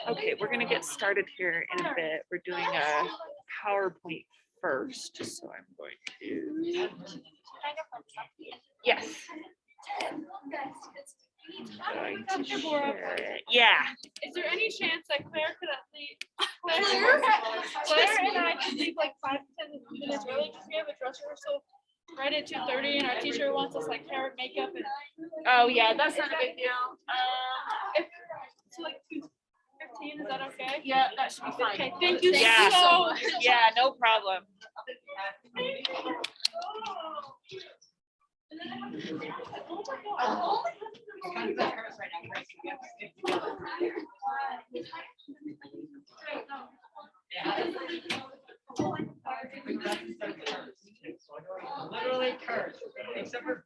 Okay, we're gonna get started here in a bit. We're doing a PowerPoint first, so I'm going to. Yes. I'm going to share it. Yeah. Is there any chance that Claire could at least Claire and I could leave like 5 to 10 minutes early because we have a dress rehearsal right at 2:30 and our teacher wants us like hair and makeup and Oh yeah, that's not a big deal. if so like 2:15, is that okay? Yeah, that should be fine. Okay, thank you Yeah. so much. Yeah, no problem. Literally curse, except for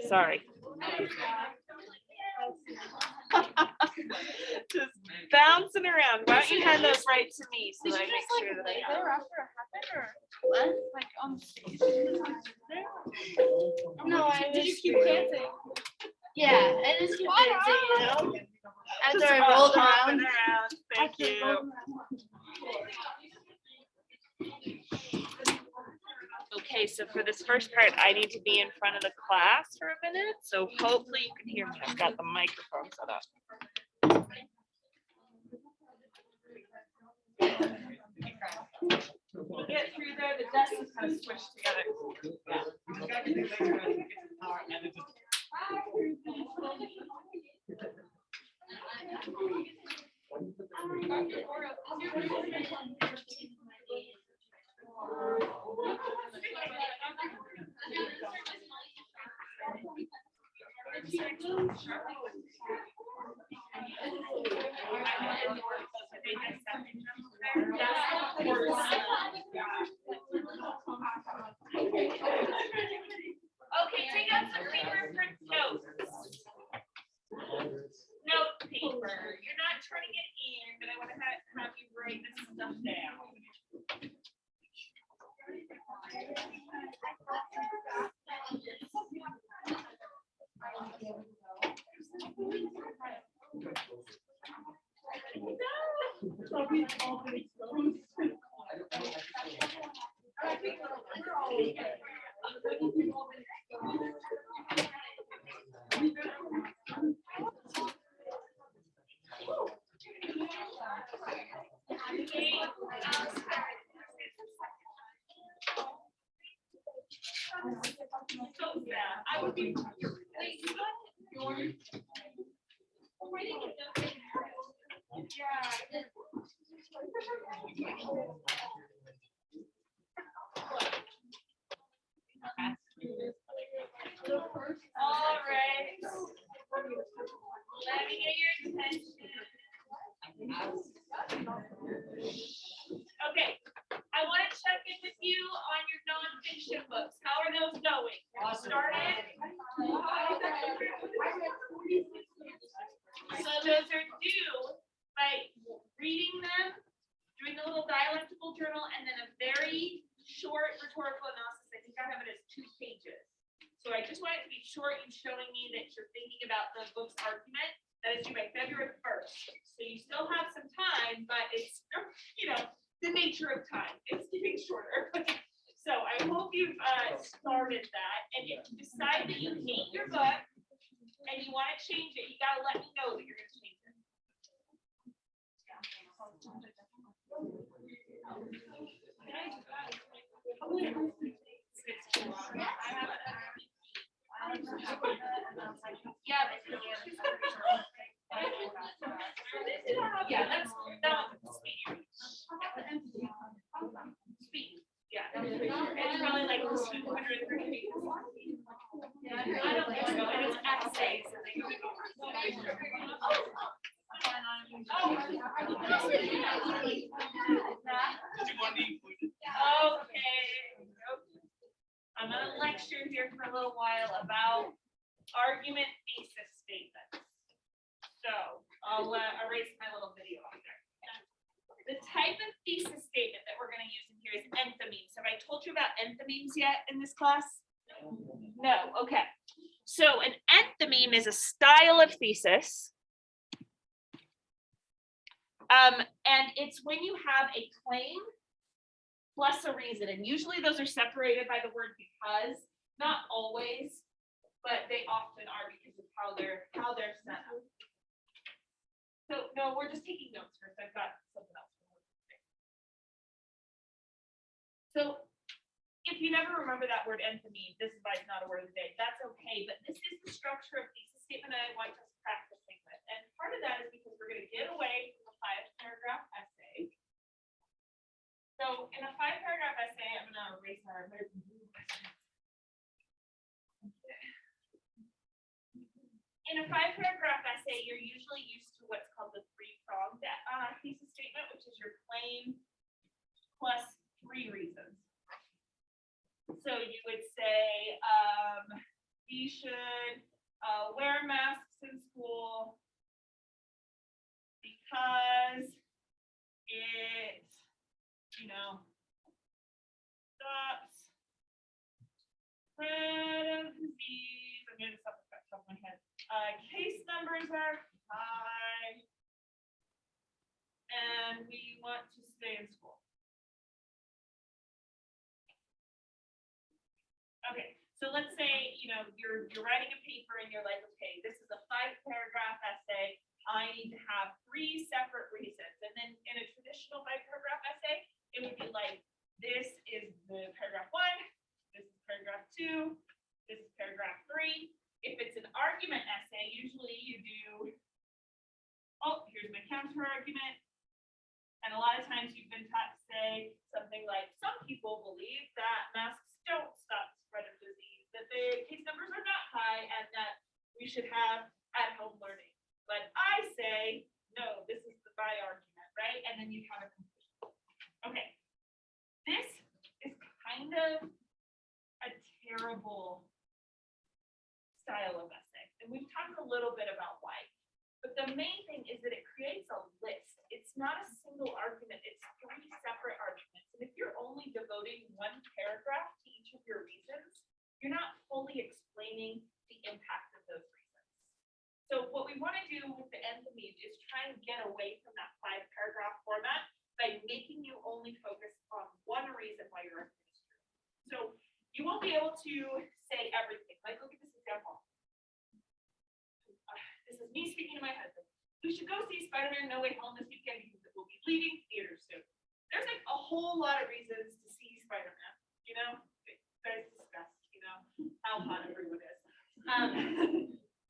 Sorry. Just bouncing around. Why don't you hand those right to me so that I make sure that I have There after it happened or what? like on stage? No, I Did you was. keep dancing? Yeah, I just keep dancing, you know? After Just I rolled hopping around. Thank you. Okay, so for this first part, I need to be in front of the class for a minute. So hopefully you can hear me. I've got the microphone set up. We'll get through there. The desk is kind of squished together. Okay, take out some paper for notes. Note paper. You're not turning it in, but I want to have you write this stuff down. So sad. I would be. All right. Let me get your attention. Okay, I want to check in with you on your nonfiction books. How are those going? Have you started? So those are due by reading them, doing a little dialectical journal, and then a very short rhetorical analysis. I think I have it as 2 pages. So I just want it to be short and showing me that you're thinking about the book's argument. That is due by February 1st. So you still have some time, but it's, you know, the nature of time. It's getting shorter. So I hope you've started that. And if you decide that you hate your book and you want to change it, you got to let me know that you're going to change it. Yeah, that's speed. Speed. Yeah, it's probably like 230 pages. I don't think so, and it's essays. So they can go. Okay. I'm gonna lecture here for a little while about argument thesis statements. So I'll erase my little video up there. The type of thesis statement that we're gonna use in here is enthymemes. Have I told you about enthymemes yet in this class? No, okay. So an enthymeme is a style of thesis. And it's when you have a claim plus a reason, and usually those are separated by the word because, not always, but they often are because of how they're set up. So no, we're just taking notes first. I've got something else. So if you never remember that word enthymeme, this is why it's not a word of the day. That's okay, but this is the structure of thesis statement I want us practicing with. And part of that is because we're going to get away from a 5-paragraph essay. So in a 5-paragraph essay, I'm going to erase our American Blue question. In a 5-paragraph essay, you're usually used to what's called the three-pronged thesis statement, which is your claim plus 3 reasons. So you would say, we should wear masks in school because it, stops spread of disease. I'm getting this off the top of my head. Case numbers are high, and we want to stay in school. Okay, so let's say, you're writing a paper and you're like, okay, this is a 5-paragraph essay. I need to have 3 separate reasons. And then in a traditional 5-paragraph essay, it would be like, this is the paragraph 1, this is paragraph 2, this is paragraph 3. If it's an argument essay, usually you do, here's my counter argument. And a lot of times you've been taught to say something like, some people believe that masks don't stop the spread of disease, that the case numbers are not high, and that we should have at-home learning. But I say, no, this is my argument, right? And then you have a conclusion. Okay. This is kind of a terrible style of essay. And we've talked a little bit about why. But the main thing is that it creates a list. It's not a single argument, it's 3 separate arguments. And if you're only devoting 1 paragraph to each of your reasons, you're not fully explaining the impact of those reasons. So what we want to do with the enthymeme is try and get away from that 5-paragraph format by making you only focus on 1 reason why you're administering. So you won't be able to say everything. Like, look at this example. This is me speaking to my husband. We should go see Spider-Man No Way Home this weekend because it will be leaving theaters soon. There's like a whole lot of reasons to see Spider-Man. Guys discussed, how hot everyone is.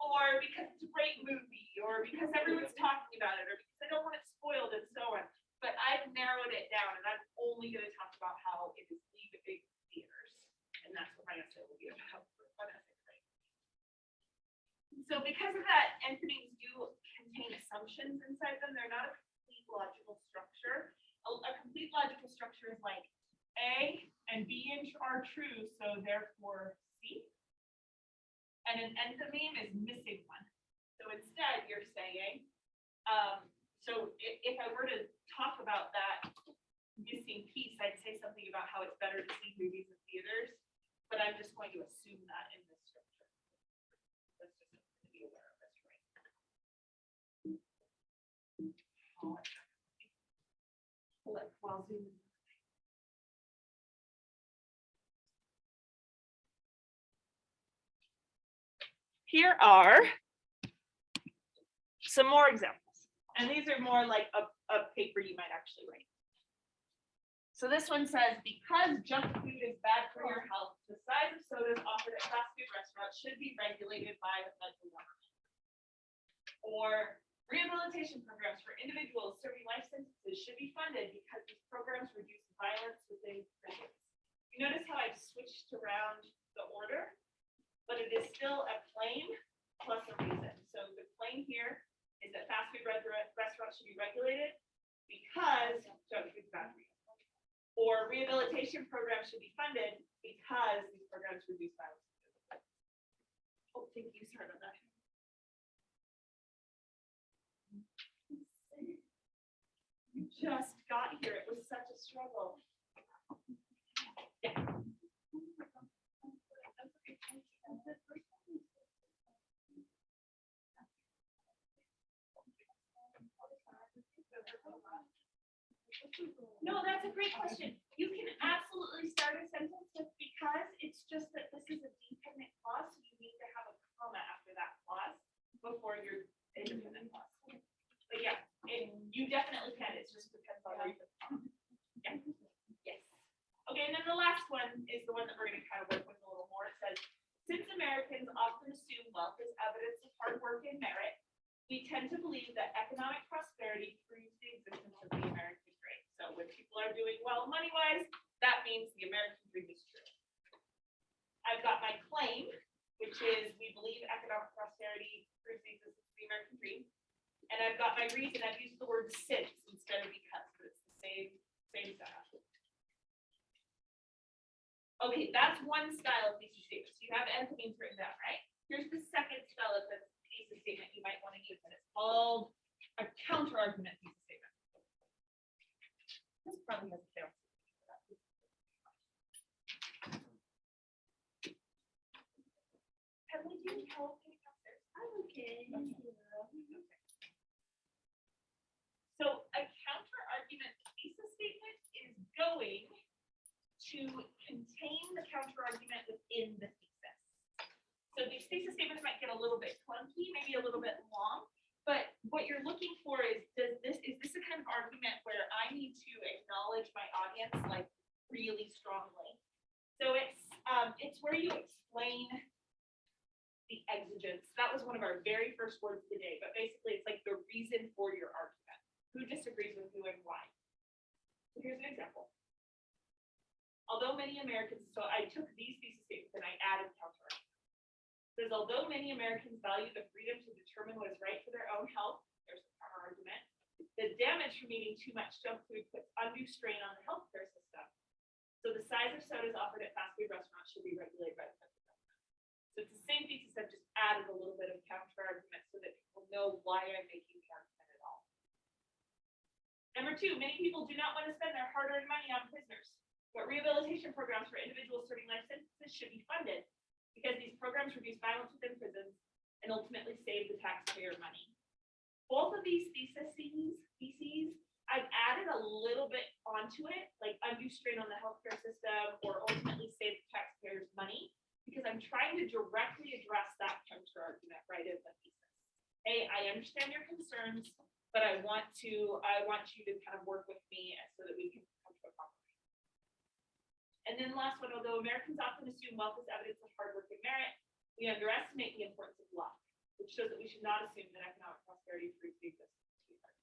Or because it's a great movie, or because everyone's talking about it, or because I don't want it spoiled and so on. But I've narrowed it down and I'm only going to talk about how it is leaving theaters. And that's what my essay will be about. So because of that, enthymemes do contain assumptions inside them. They're not a complete logical structure. A complete logical structure is like A and B are true, so therefore C. And an enthymeme is missing one. So instead, you're saying, so if I were to talk about that missing piece, I'd say something about how it's better to see movies in theaters, but I'm just going to assume that in this structure. That's just something to be aware of. That's right. Here are some more examples, and these are more like a paper you might actually write. So this one says, because junk food is bad for your health, the size of sodas offered at fast food restaurants should be regulated by the federal government. Or rehabilitation programs for individuals serving life sentences should be funded because these programs reduce violence within prisons. You notice how I've switched around the order? but it is still a claim plus a reason. So the claim here is that fast food restaurants should be regulated because junk food's bad for you. Or rehabilitation programs should be funded because these programs reduce violence. Oh, thank you, sorry about that. You just got here. It was such a struggle. Yeah. No, that's a great question. You can absolutely start a sentence with because. It's just that this is a dependent clause, so you need to have a comma after that clause before your independent clause. But yeah, you definitely can. It just depends on where you put the comma. Yeah. Yes. Okay, and then the last one is the one that we're going to kind of work with a little more. It says, since Americans often assume wealth is evidence of hard work and merit, we tend to believe that economic prosperity proves the existence of the American dream. So when people are doing well money-wise, that means the American dream is true. I've got my claim, which is we believe economic prosperity proves the existence of the American dream. And I've got my reason. I've used the word since instead of because, but it's the same setup. Okay, that's one style of thesis statement. So you have enthymemes written down, right? Here's the second style of the thesis statement you might want to use, and it's called a counter-argument thesis statement. This probably has a counter. Have we do help? I'm okay. So a counter-argument thesis statement is going to contain the counter-argument within the thesis. So these thesis statements might get a little bit clunky, maybe a little bit long, but what you're looking for is is this a kind of argument where I need to acknowledge my audience like really strongly? So it's where you explain the exigence. That was one of our very first words of the day, but basically it's like the reason for your argument. Who disagrees with who and why? So here's an example. Although many Americans, so I took these thesis statements and I added counter-argument. It says, although many Americans value the freedom to determine what is right for their own health, there's a counter-argument, the damage from eating too much junk food puts undue strain on the healthcare system. So the size of sodas offered at fast food restaurants should be regulated by the federal government. So it's the same thesis, I've just added a little bit of counter-argument so that people know why I'm making the argument at all. Number two, many people do not want to spend their hard-earned money on prisoners. But rehabilitation programs for individuals serving life sentences should be funded because these programs reduce violence within prisons and ultimately save the taxpayer money. Both of these theses, I've added a little bit onto it, like undue strain on the healthcare system or ultimately save the taxpayers money, because I'm trying to directly address that counter argument right in the thesis. Hey, I understand your concerns, but I want you to kind of work with me so that we can come to a compromise. And then the last one, although Americans often assume wealth is evidence of hard work and merit, we underestimate the importance of luck, which shows that we should not assume that economic prosperity proves the existence of human.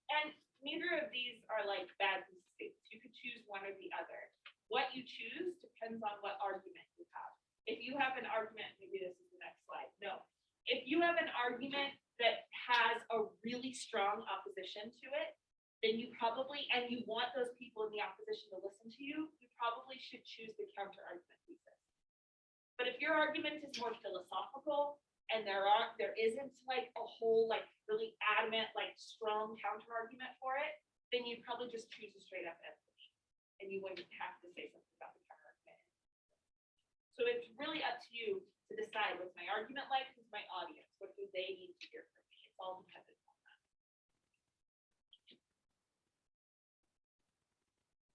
And neither of these are like bad mistakes. You could choose one or the other. What you choose depends on what argument you have. If you have an argument, maybe this is the next slide. No. If you have an argument that has a really strong opposition to it, then you probably, and you want those people in the opposition to listen to you, you probably should choose the counter argument thesis. But if your argument is more philosophical and there isn't like a whole like really adamant, like strong counter argument for it, then you'd probably just choose a straight up entity. And you wouldn't have to say something about the counter argument. So it's really up to you to decide what's my argument like, who's my audience, what do they need to hear from me. It's all dependent on that.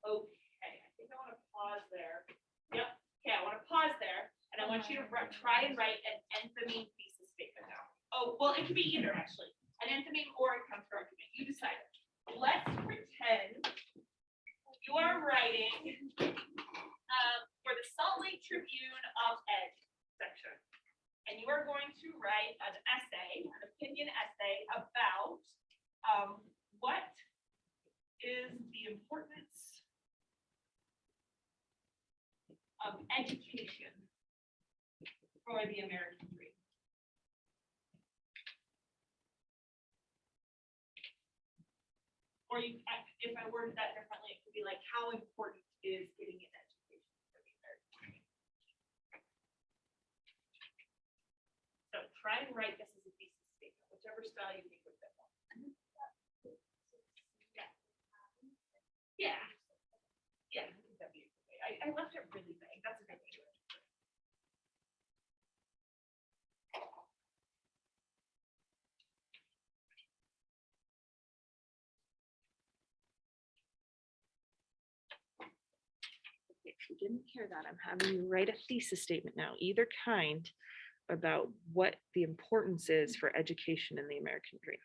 Okay, I think I want to pause there. Yep. Okay, I want to pause there, and I want you to try and write an enthymeme thesis statement down. Oh, well, it could be either actually, an enthymeme or a counter argument. You decide. Let's pretend you are writing for the Salt Lake Tribune op-ed section. And you are going to write an essay, an opinion essay about what is the importance of education for the American dream. Or you, if I worded that differently, it could be like, how important is getting an education for the American dream? So try and write this as a thesis statement, whichever style you think would fit more. Yeah. Yeah. I think that'd be a good way. I left it really vague. That's a good way to do it. If you didn't hear that, I'm having you write a thesis statement now, either kind, about what the importance is for education in the American dream.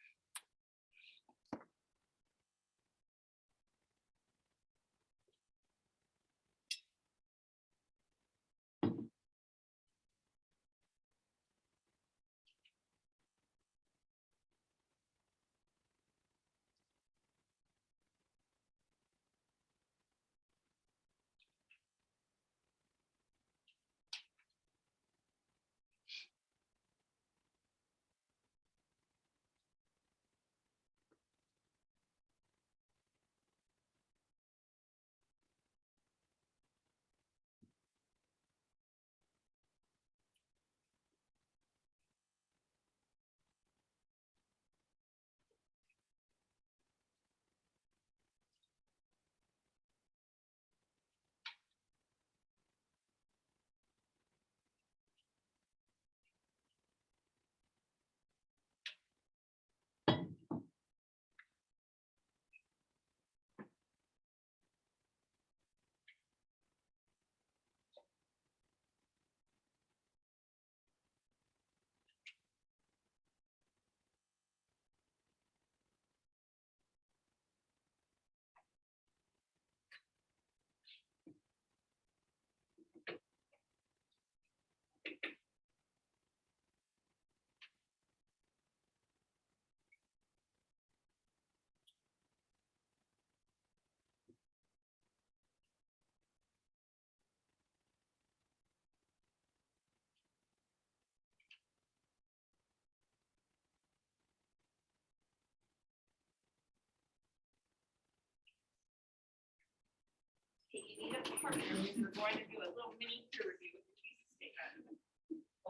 Okay, you need a partner, because we're going to do a little mini peer review with the thesis statement.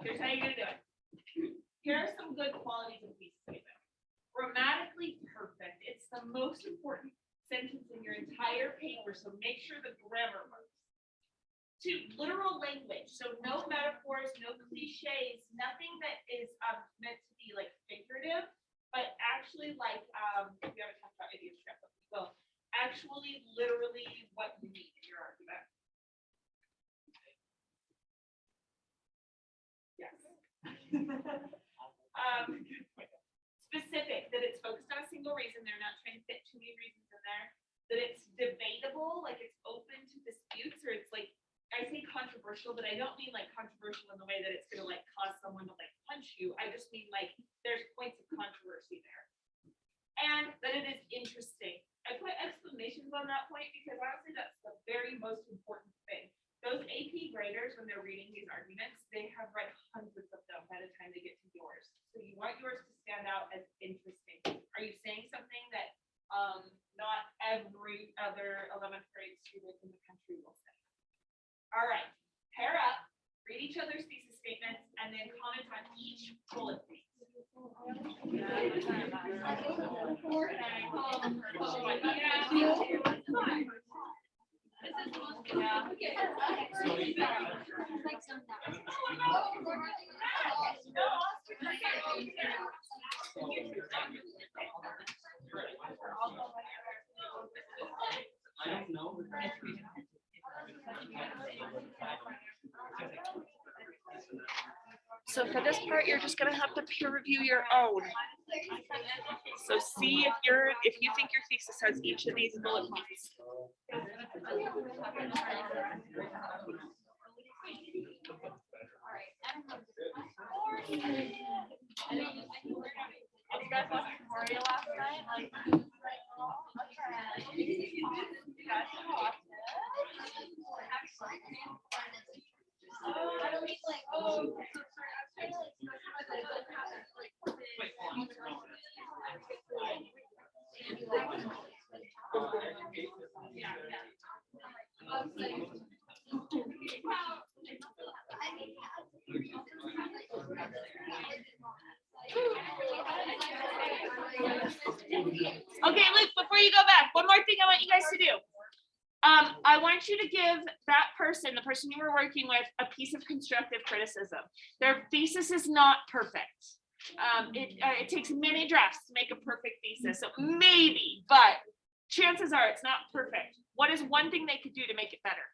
Here's how you're gonna do it. Here are some good qualities of thesis statement. Grammatically perfect. It's the most important sentence in your entire paper, so make sure the grammar works. 2, literal language. So no metaphors, no cliches, nothing that is meant to be like figurative, but actually like we haven't talked about idioms yet, but we will. Actually, literally what you need in your argument. Yes. Specific, that it's focused on a single reason. They're not trying to fit too many reasons in there. That it's debatable, like it's open to disputes, or it's like, I say controversial, but I don't mean like controversial in the way that it's gonna like cause someone to like punch you. I just mean like there's points of controversy there. And that it is interesting. I put exclamations on that point because honestly that's the very most important thing. Those AP graders, when they're reading these arguments, they have read hundreds of them by the time they get to yours. So you want yours to stand out as interesting. Are you saying something that not every other 11th grade student in the country will say? All right, pair up, read each other's thesis statements, and then comment on each bullet point. I don't know. So for this part, you're just gonna have to peer review your own. So see if you think your thesis has each of these bullet points. You guys watched Euphoria last night? Like, you guys can watch it. Okay, Luke, before you go back, one more thing I want you guys to do. I want you to give that person, the person you were working with, a piece of constructive criticism. Their thesis is not perfect. It takes many drafts to make a perfect thesis, so maybe, but chances are it's not perfect. What is one thing they could do to make it better?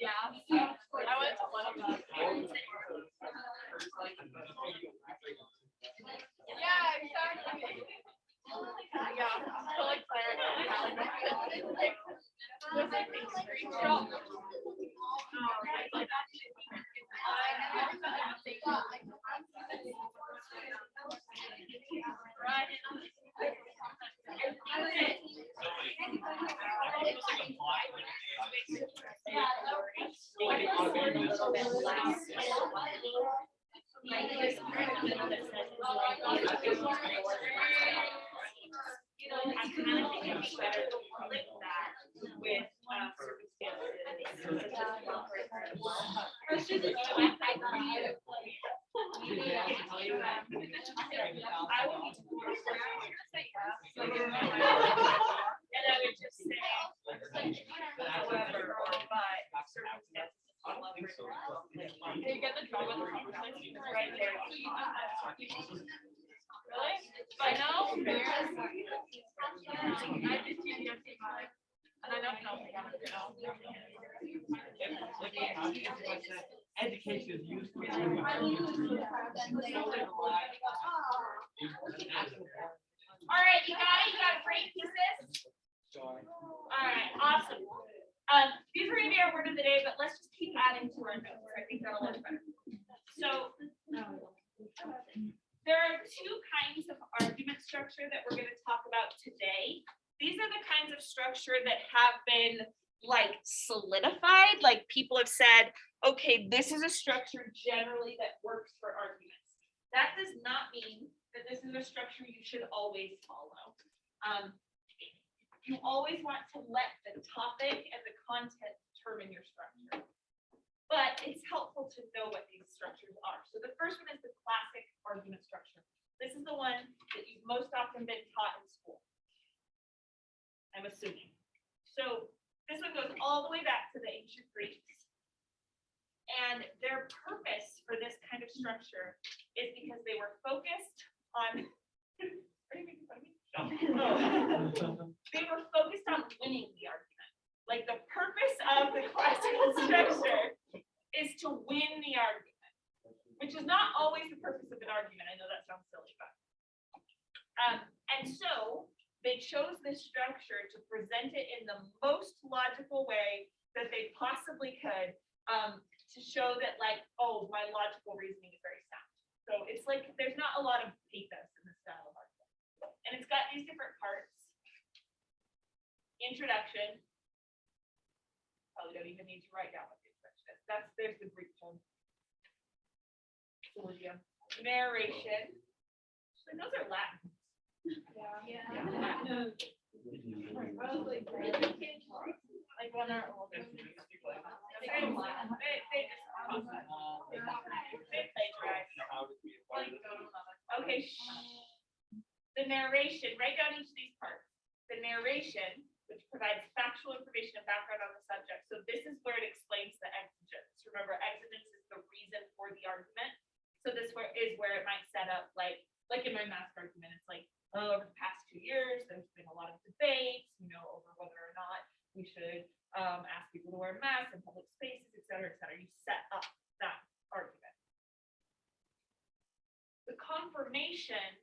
Yeah, I went to one of them. Yeah, exactly. Yeah, so like I kind of think it'd be better to flip that with and I would just say, however, but circumstances. you get the job with the conversation right there. Really? I know. I did TDMC mine, and I don't know if I got it. Education is useful. All right, you got it? You got great pieces? All right, awesome. These are gonna be our word of the day, but let's just keep adding to our notes. I think that'll work better. So there are two kinds of argument structure that we're gonna talk about today. These are the kinds of structure that have been like solidified, like people have said, okay, this is a structure generally that works for arguments. That does not mean that this is a structure you should always follow. You always want to let the topic and the content determine your structure. But it's helpful to know what these structures are. So the first one is the classic argument structure. This is the one that you've most often been taught in school, I'm assuming. So this one goes all the way back to the ancient Greeks. And their purpose for this kind of structure is because they were focused on, are you making fun of me? They were focused on winning the argument. Like the purpose of the classical structure is to win the argument, which is not always the purpose of an argument. I know that sounds silly, but and so they chose this structure to present it in the most logical way that they possibly could, to show that like, oh, my logical reasoning is very sound. So it's like there's not a lot of pathos in this style of argument, and it's got these different parts. Introduction. Probably don't even need to write down what the introduction is. There's the Greek term. Narration. So those are Latin. Like when our older. Okay. The narration. Write down each of these parts. The narration, which provides factual information and background on the subject. So this is where it explains the exigence. Remember, exigence is the reason for the argument. So this is where it might set up like in my math argument, it's like, oh, over the past 2 years, there's been a lot of debates, over whether or not we should ask people to wear masks in public spaces, et cetera, et cetera. You set up that argument. affirmation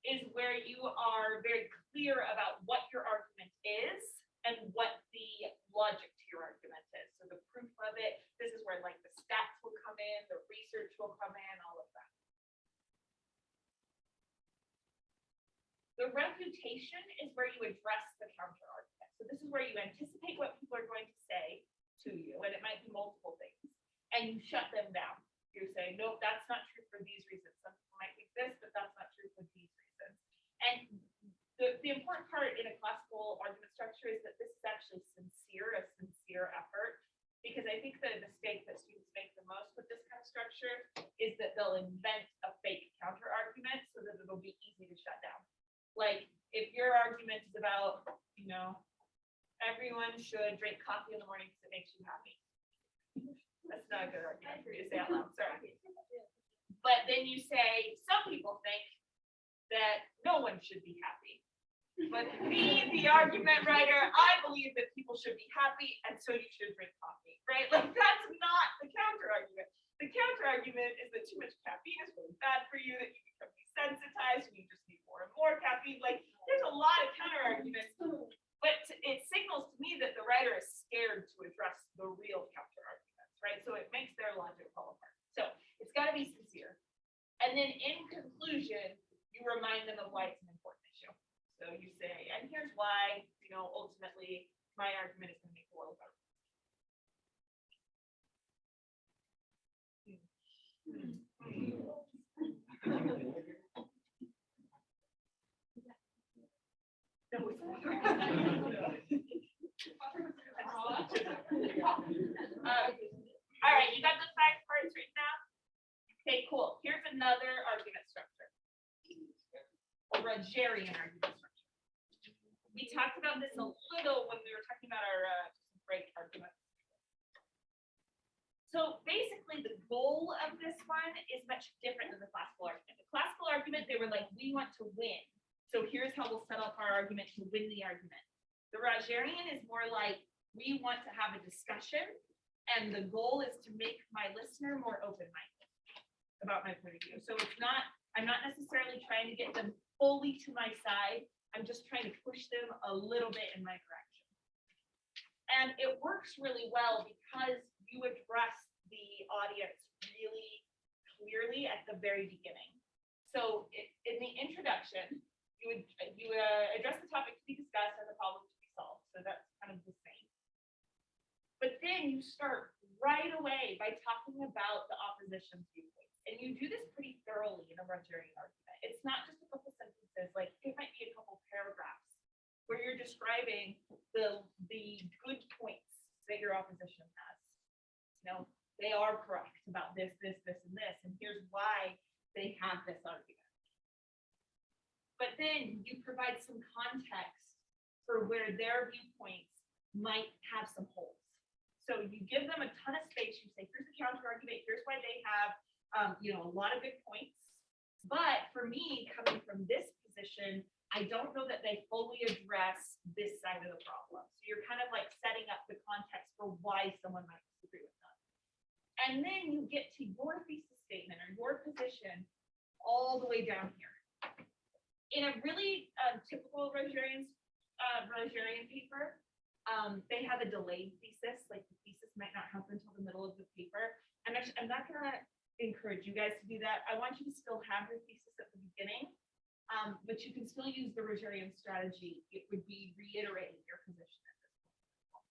is where you are very clear about what your argument is and what the logic to your argument is. So the proof of it, this is where like the stats will come in, the research will come in, all of that. The refutation is where you address the counter argument. So this is where you anticipate what people are going to say to you, and it might be multiple things, and you shut them down. You're saying, nope, that's not true for these reasons. Some people might think this, but that's not true for these reasons. And the important part in a classical argument structure is that this is actually a sincere effort, because I think the mistake that students make the most with this kind of structure is that they'll invent a fake counter argument so that it'll be easy to shut down. Like if your argument is about, you know, everyone should drink coffee in the morning because it makes you happy. That's not a good argument for you to say out loud, sorry. But then you say, some people think that no one should be happy. But me, the argument writer, I believe that people should be happy, and so you should drink coffee, right? Like that's not the counter argument. The counter argument is that too much caffeine is really bad for you, that you become desensitized, and you just need more and more caffeine. Like there's a lot of counter arguments, but it signals to me that the writer is scared to address the real counter arguments, right? So it makes their logic fall apart. So it's got to be sincere. And then in conclusion, you remind them of why it's an important issue. So you say, and here's why, you know, ultimately my argument is going to make the world better. All right, you got the 5 parts written down? Okay, cool. Here's another argument structure. A Rogerian argument structure. We talked about this a little when we were talking about our break argument. So basically the goal of this one is much different than the classical argument. The classical argument, they were like, we want to win. So here's how we'll set up our argument to win the argument. The Rogerian is more like, we want to have a discussion, and the goal is to make my listener more open-minded about my point of view. So it's not, I'm not necessarily trying to get them fully to my side. I'm just trying to push them a little bit in my direction. And it works really well because you address the audience really clearly at the very beginning. So in the introduction, you address the topic to be discussed and the problem to be solved. So that's kind of the same. But then you start right away by talking about the opposition viewpoint. And you do this pretty thoroughly in a Rogerian argument. It's not just a couple sentences, like it might be a couple paragraphs where you're describing the good points that your opposition has. You know, they are correct about this, this, this, and this, and here's why they have this argument. But then you provide some context for where their viewpoints might have some holes. So you give them a ton of space. You say, here's the counter argument. Here's why they have, you know, a lot of good points. But for me, coming from this position, I don't know that they fully address this side of the problem. So you're kind of like setting up the context for why someone might disagree with them. And then you get to your thesis statement or your position all the way down here. In a really typical Rogerian paper, they have a delayed thesis, like the thesis might not happen until the middle of the paper. I'm not gonna encourage you guys to do that. I want you to still have your thesis at the beginning, but you can still use the Rogerian strategy. It would be reiterating your position at this point.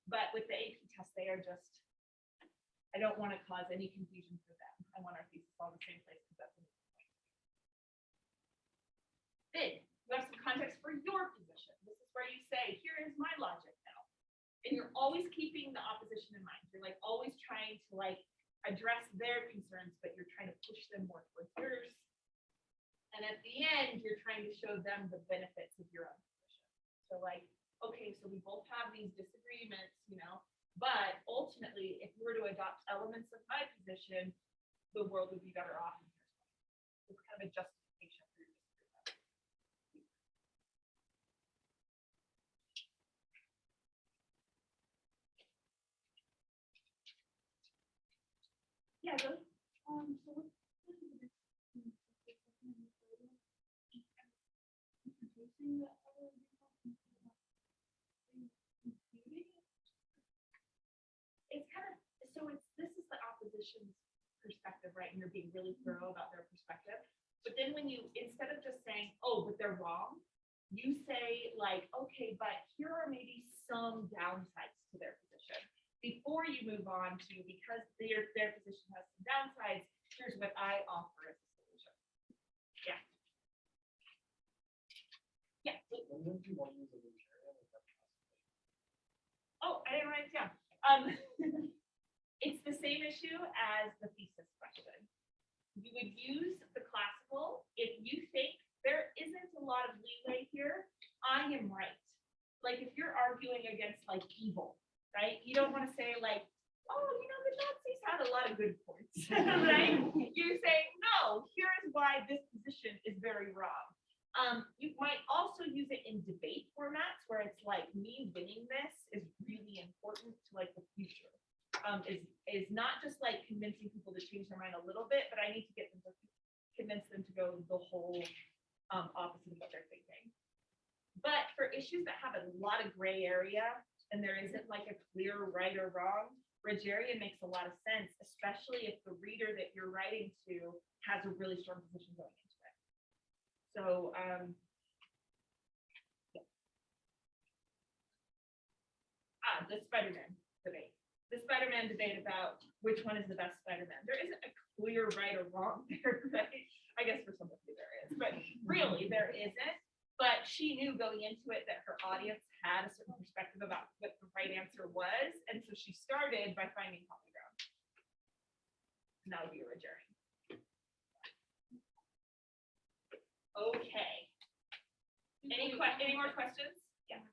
But with the AP test, they are just, I don't want to cause any confusion for them. I want our thesis all in the same place because that's the point. Then you have some context for your position. This is where you say, here is my logic now. And you're always keeping the opposition in mind. You're like always trying to like address their concerns, but you're trying to push them more towards yours. And at the end, you're trying to show them the benefits of your own position. So like, okay, so we both have these disagreements, you know, but ultimately, if we were to adopt elements of my position, the world would be better off. It's kind of a justification for your disagreement. Yeah, so It's kind of, so this is the opposition's perspective, right? And you're being really thorough about their perspective. But then when you, instead of just saying, oh, but they're wrong, you say like, okay, but here are maybe some downsides to their position. Before you move on to, because their position has some downsides, here's what I offer as a solution. Yeah. Yeah. Oh, I didn't write it down. It's the same issue as the thesis question. You would use the classical if you think there isn't a lot of leeway here. I am right. Like if you're arguing against like evil, right? You don't want to say like, oh, you know, the Nazis had a lot of good points, right? You're saying, no, here's why this position is very wrong. You might also use it in debate formats where it's like me winning this is really important to like the future. Is not just like convincing people to change their mind a little bit, but I need to get them to convince them to go the whole opposite of what they're thinking. But for issues that have a lot of gray area and there isn't like a clear right or wrong, Rogerian makes a lot of sense, especially if the reader that you're writing to has a really strong position going into it. So the Spider-Man debate. The Spider-Man debate about which one is the best Spider-Man. There isn't a clear right or wrong there, right? I guess for some of you there is, but really there isn't. But she knew going into it that her audience had a certain perspective about what the right answer was. And so she started by finding common ground. And that would be a Rogerian. Okay. Any more questions? Yeah.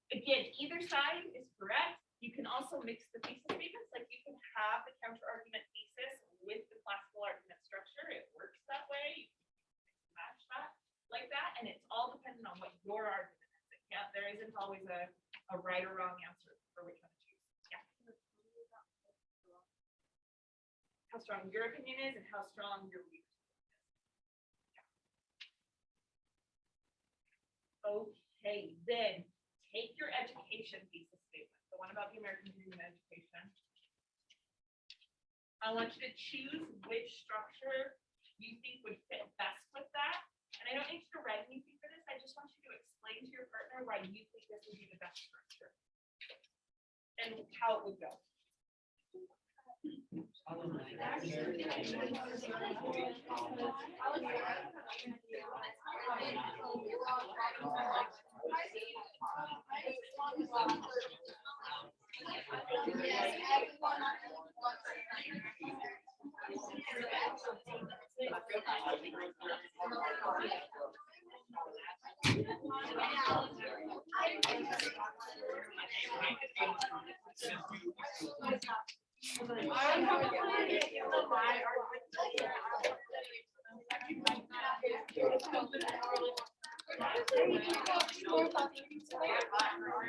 Again, either side is correct. You can also mix the thesis statements. Like you can have the counter argument thesis with the classical argument structure. It works that way. You can match that like that. And it's all dependent on what your argument is. Yeah, there isn't always a right or wrong answer for which one to choose. Yeah. How strong your opinion is and how strong your reader's opinion is. Yeah. Okay, then. Take your education thesis statement, the one about the American Dream and education. I want you to choose which structure you think would fit best with that. And I don't need you to write anything for this. I just want you to explain to your partner why you think this would be the best structure and how it would go.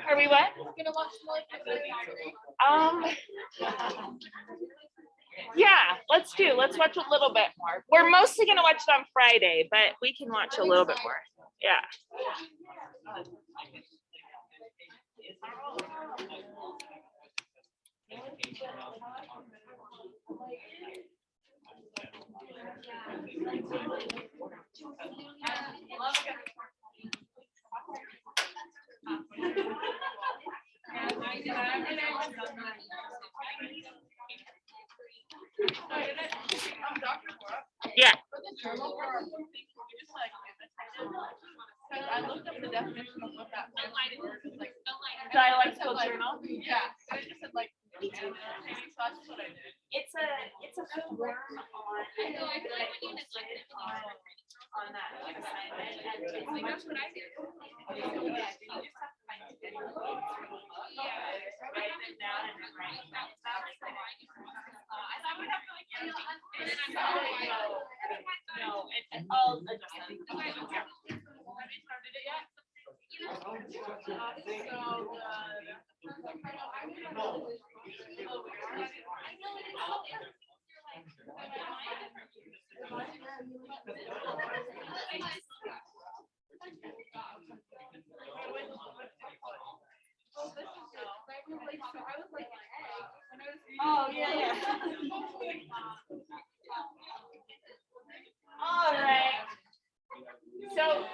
Are we what? Yeah, let's watch a little bit more. We're mostly gonna watch it on Friday, but we can watch a little bit more. Yeah. Yeah. I looked up the definition of what that word is, like Dialectical journal. Yeah, and it just said like, so that's what I did. It's a form on that assignment, and it's like that's what I did. You just have to find it. Write them down and then write them down. I would have to like no, and I'll adjust them. Have you started it yet? So good. Oh, yeah. All right. So.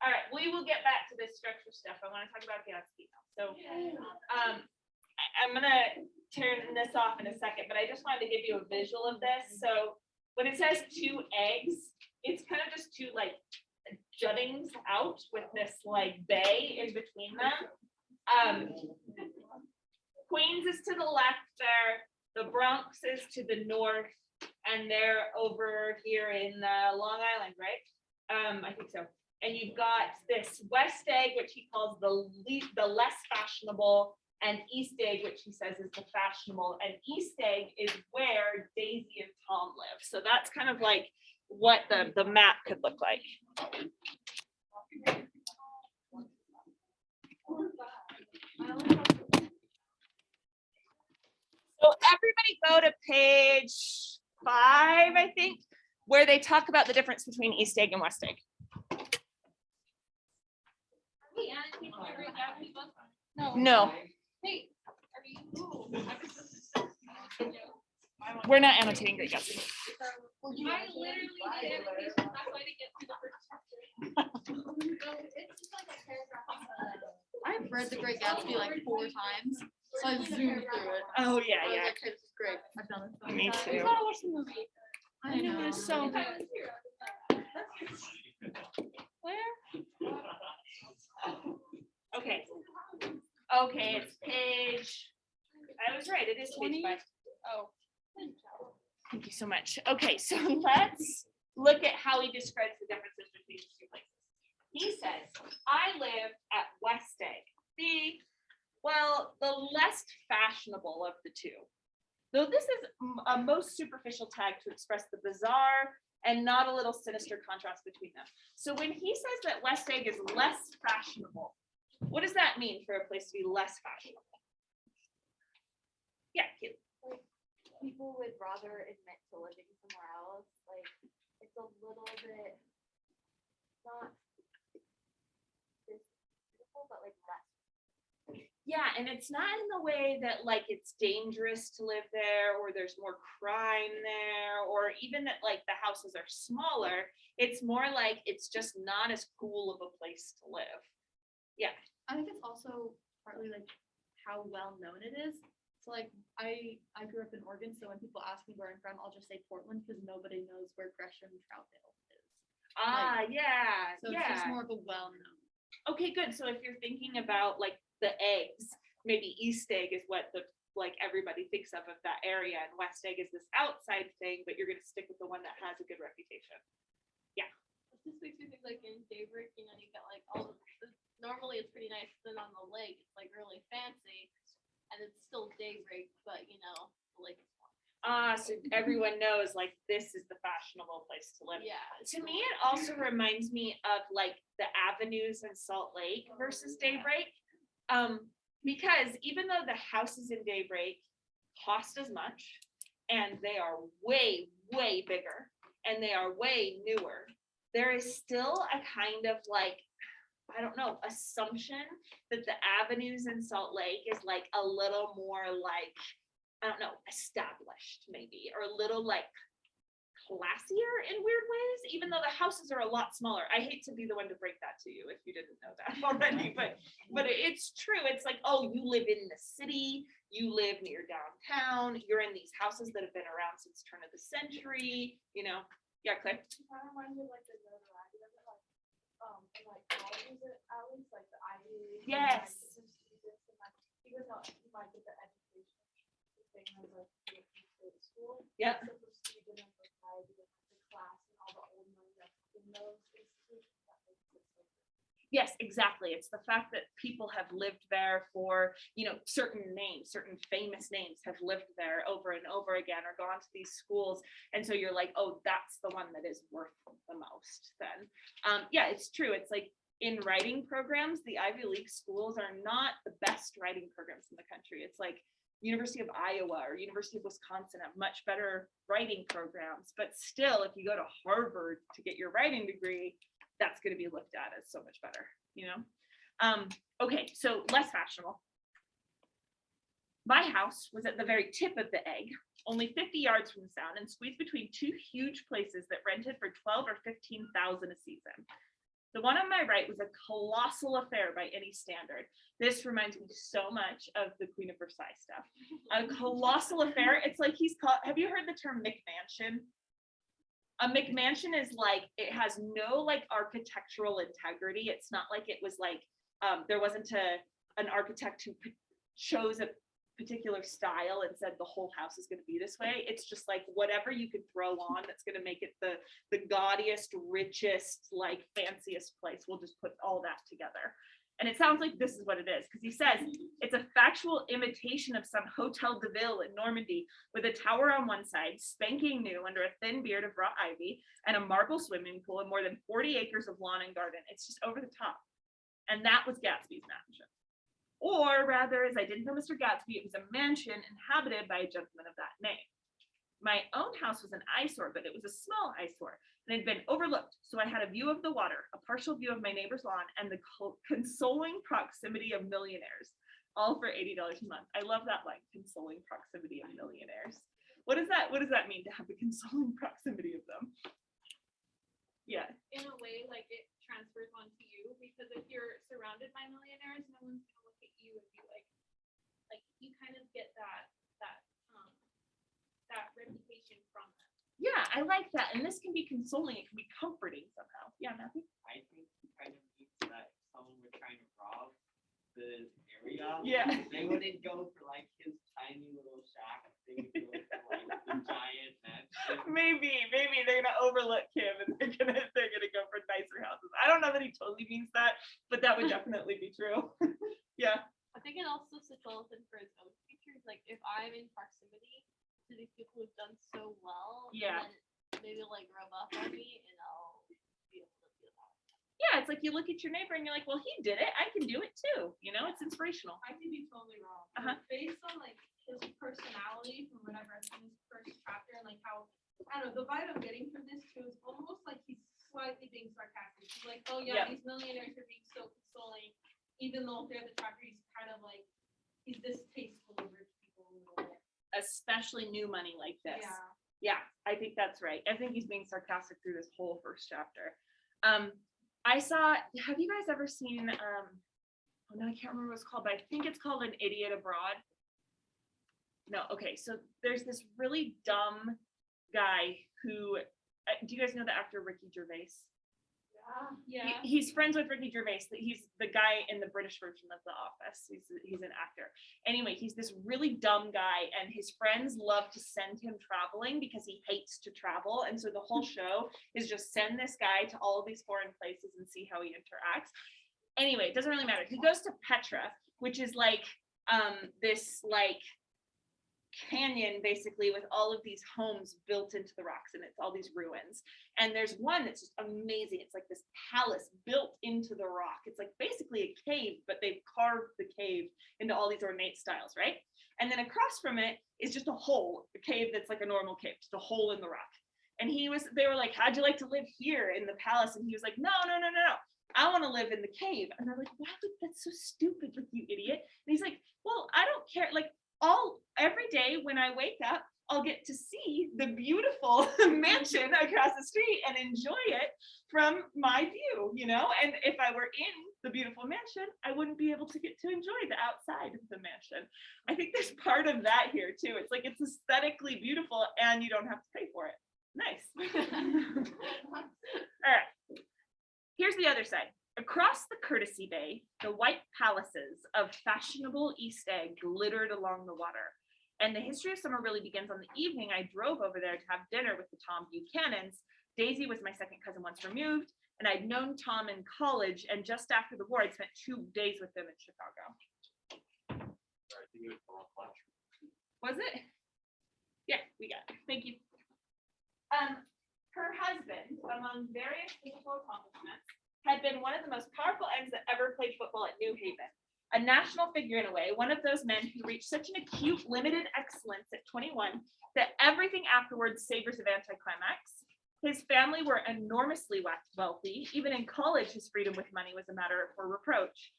All right, we will get back to this structure stuff. I want to talk about Gatsby now. So, I'm gonna turn this off in a second, but I just wanted to give you a visual of this. So when it says 2 eggs, it's kind of just 2 like juttings out with this like bay in between them. Queens is to the left there, the Bronx is to the north, and they're over here in Long Island, right? I think so. And you've got this West Egg, which he calls the less fashionable, and East Egg, which he says is the fashionable. And East Egg is where Daisy and Tom live. So that's kind of like what the map could look like. So everybody go to page 5, I think, where they talk about the difference between East Egg and West Egg. No. Hey, are you? We're not annotating Great Gatsby. I literally did annotation. That's why I didn't get through the first chapter. No, it's just like a paragraph. I've read The Great Gatsby like 4 times, so I zoomed through it. Oh I was yeah. like, this is great. I've done it. Me You too. gotta watch the movie. I know. It is so good. Where? Okay. Okay, it's page. I was right. It is page 5. Oh. Thank you so much. Okay, so let's look at how he describes the differences between the 2 places. He says, I live at West Egg, the less fashionable of the 2. Though this is a most superficial tag to express the bizarre and not a little sinister contrast between them. So when he says that West Egg is less fashionable, what does that mean for a place to be less fashionable? Yeah, Kaylee. People would rather admit to living somewhere else. Like, it's a little bit not this beautiful, but like less. Yeah, and it's not in the way that like it's dangerous to live there or there's more crime there or even that like the houses are smaller. It's more like it's just not as cool of a place to live. Yeah. I think it's also partly like how well known it is. So like I grew up in Oregon, so when people ask me where I'm from, I'll just say Portland because nobody knows where Gresham Troutdale is. Yeah. So it's just more of a well-known. Okay, good. So if you're thinking about like the eggs, maybe East Egg is what the like everybody thinks of that area, and West Egg is this outside thing, but you're gonna stick with the one that has a good reputation. Yeah. This makes me think like in Daybreak, you know, you got like all the normally it's pretty nice, then on the lake it's like really fancy, and it's still Daybreak, but you know, the lake is more. So everyone knows like this is the fashionable place to live. Yeah. To me, it also reminds me of like the avenues in Salt Lake versus Daybreak. Because even though the houses in Daybreak cost as much and they are way, way bigger and they are way newer, there is still a kind of like, I don't know, assumption that the avenues in Salt Lake is like a little more like, I don't know, established maybe, or a little like classier in weird ways, even though the houses are a lot smaller. I hate to be the one to break that to you if you didn't know that already, but it's true. It's like, oh, you live in the city, you live near downtown, you're in these houses that have been around since turn of the century, you know. Yeah, Claire? It kind of reminds me of like the notoriety of it, like in like colleges at least, like the Ivy League. Yes. And, like, even though you might get the education, the thing as like the state school. Yep. The prestige and the society and like, the class and all the old money that's in those institutions that makes it so good. Yes, exactly. It's the fact that people have lived there for, you know, certain names, certain famous names have lived there over and over again or gone to these schools. And so you're like, oh, that's the one that is worth the most then. Yeah, it's true. It's like in writing programs, the Ivy League schools are not the best writing programs in the country. It's like University of Iowa or University of Wisconsin have much better writing programs. But still, if you go to Harvard to get your writing degree, that's going to be looked at as so much better, you know? Okay, so less fashionable. My house was at the very tip of the egg, only 50 yards from the sound, and squeezed between two huge places that rented for 12 or 15,000 a season. The one on my right was a colossal affair by any standard. This reminds me so much of the Queen of Versailles stuff. A colossal affair. It's like he's called. Have you heard the term McMansion? A McMansion is like, it has no like architectural integrity. It's not like it was like there wasn't an architect who chose a particular style and said the whole house is going to be this way. It's just like whatever you could throw on that's going to make it the gaudiest, richest, like fanciest place. We'll just put all that together. And it sounds like this is what it is, because he says it's a factual imitation of some Hotel de Ville in Normandy with a tower on one side, spanking new under a thin beard of raw ivy, and a marble swimming pool and more than 40 acres of lawn and garden. It's just over the top. And that was Gatsby's mansion. Or rather, as I didn't know Mr. Gatsby, it was a mansion inhabited by a gentleman of that name. My own house was an eyesore, but it was a small eyesore, and it had been overlooked, so I had a view of the water, a partial view of my neighbor's lawn, and the consoling proximity of millionaires, all for $80 a month. I love that line, consoling proximity of millionaires. What does that mean, to have the consoling proximity of them? Yeah. In a way, like it transfers onto you, because if you're surrounded by millionaires, no one's gonna look at you and be like you kind of get that reputation from them. Yeah, I like that. And this can be consoling. It can be comforting somehow. Yeah, Matthew? I think he kind of means that if someone were trying to rob the area, Yeah. they wouldn't go for like his tiny little shack. They would go for like the giant mansion. Maybe they're gonna overlook him and they're gonna go for nicer houses. I don't know that he totally means that, but that would definitely be true. Yeah. I think it also sits well within for his own features. Like if I'm in proximity to these people who've done so well, Yeah. then maybe like rub off on me and I'll be able to feel that. Yeah, it's like you look at your neighbor and you're like, well, he did it. I can do it too. You know, it's inspirational. I could be totally wrong. Uh-huh. But based on like his personality from what I've read from his first chapter, and like how, I don't know, the vibe I'm getting from this too is almost like he's slightly being sarcastic. He's like, oh yeah, these millionaires are being so consoling, even though throughout the chapter he's kind of like, he's distasteful of rich people a little bit. Especially new money like this. Yeah. Yeah, I think that's right. I think he's being sarcastic through this whole first chapter. Have you guys ever seen, oh no, I can't remember what it's called, but I think it's called An Idiot Abroad. No, okay, so there's this really dumb guy who, do you guys know the actor Ricky Gervais? Yeah. He's friends with Ricky Gervais. He's the guy in the British version of The Office. He's an actor. Anyway, he's this really dumb guy, and his friends love to send him traveling because he hates to travel. And so the whole show is just send this guy to all of these foreign places and see how he interacts. Anyway, it doesn't really matter. He goes to Petra, which is like this like canyon basically with all of these homes built into the rocks, and it's all these ruins. And there's one that's just amazing. It's like this palace built into the rock. It's like basically a cave, but they've carved the cave into all these ornate styles, right? And then across from it is just a hole, a cave that's like a normal cave, just a hole in the rock. And they were like, how'd you like to live here in the palace? And he was like, no. I want to live in the cave. And they're like, why would that's so stupid, like, you idiot? And he's like, well, I don't care. Like, every day when I wake up, I'll get to see the beautiful mansion across the street and enjoy it from my view, you know? And if I were in the beautiful mansion, I wouldn't be able to get to enjoy the outside of the mansion. I think there's part of that here too. It's like, it's aesthetically beautiful and you don't have to pay for it. Nice. All right. Here's the other side. Across the Courtesy Bay, the white palaces of fashionable East Egg glittered along the water. And the history of summer really begins on the evening I drove over there to have dinner with the Tom Buchanans. Daisy was my second cousin once removed, and I'd known Tom in college, and just after the war, I'd spent 2 days with them in Chicago. Was it? Yeah, we got it. Thank you. Her husband, among various physical accomplishments, had been one of the most powerful ends that ever played football at New Haven. A national figure in a way, one of those men who reached such an acute, limited excellence at 21 that everything afterwards savors of anticlimax. His family were enormously wealthy. Even in college, his freedom with money was a matter for reproach.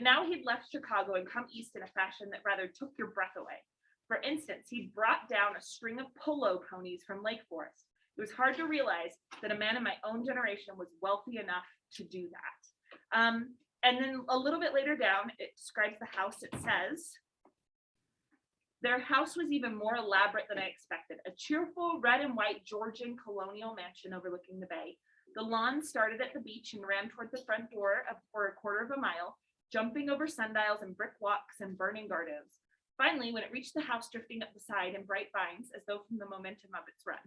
now he'd left Chicago and come east in a fashion that rather took your breath away. For instance, he'd brought down a string of polo ponies from Lake Forest. It was hard to realize that a man in my own generation was wealthy enough to do that. And then a little bit later down, it describes the house. It says, their house was even more elaborate than I expected. A cheerful red and white Georgian colonial mansion overlooking the bay. The lawn started at the beach and ran toward the front door for a quarter of a mile, jumping over sundials and brick walks and burning gardens. Finally, when it reached the house drifting up the side in bright vines, as though from the momentum of its run.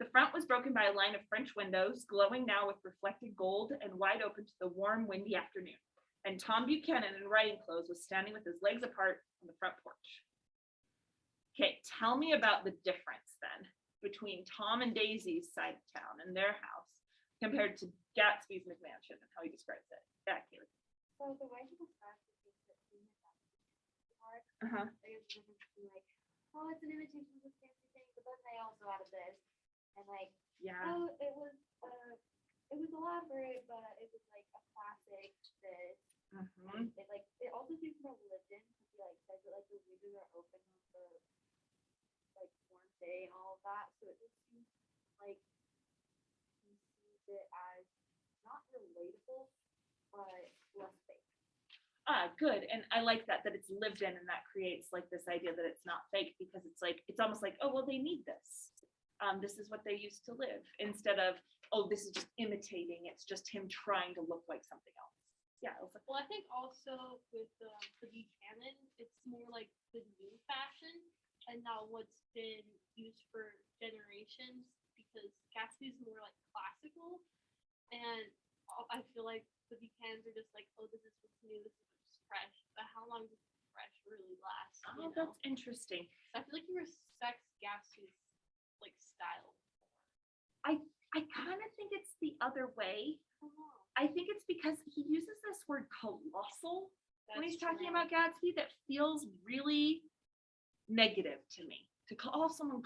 The front was broken by a line of French windows, glowing now with reflected gold and wide open to the warm, windy afternoon. And Tom Buchanan in riding clothes was standing with his legs apart on the front porch. Okay, tell me about the difference then between Tom and Daisy's side of town and their house compared to Gatsby's McMansion and how he describes it. Yeah, Kaylee. So the way he describes it is that he had that part, Uh-huh. like, oh, it's an imitation of this fancy thing, but then they also added this. And like, Yeah. oh, it was elaborate, but it was like a classic this. Mm-hmm. It also seems more lived in, because he like says that like the windows are open for like warm day and all of that. So it just seems like he sees it as not relatable, but less fake. Good. And I like that it's lived in, and that creates like this idea that it's not fake, because it's like, it's almost like, oh, well, they need this. This is what they used to live, instead of, oh, this is just imitating. It's just him trying to look like something else. Yeah. Well, I think also with the Buchanan, it's more like the new fashion and not what's been used for generations, because Gatsby's more like classical, and I feel like the Buchanans are just like, oh, this is what's new, this is what's fresh. But how long does fresh really last? Oh, that's interesting. I feel like he respects Gatsby's like style. I kind of think it's the other way. I think it's because he uses this word colossal when he's talking about Gatsby that feels really negative to me. To call someone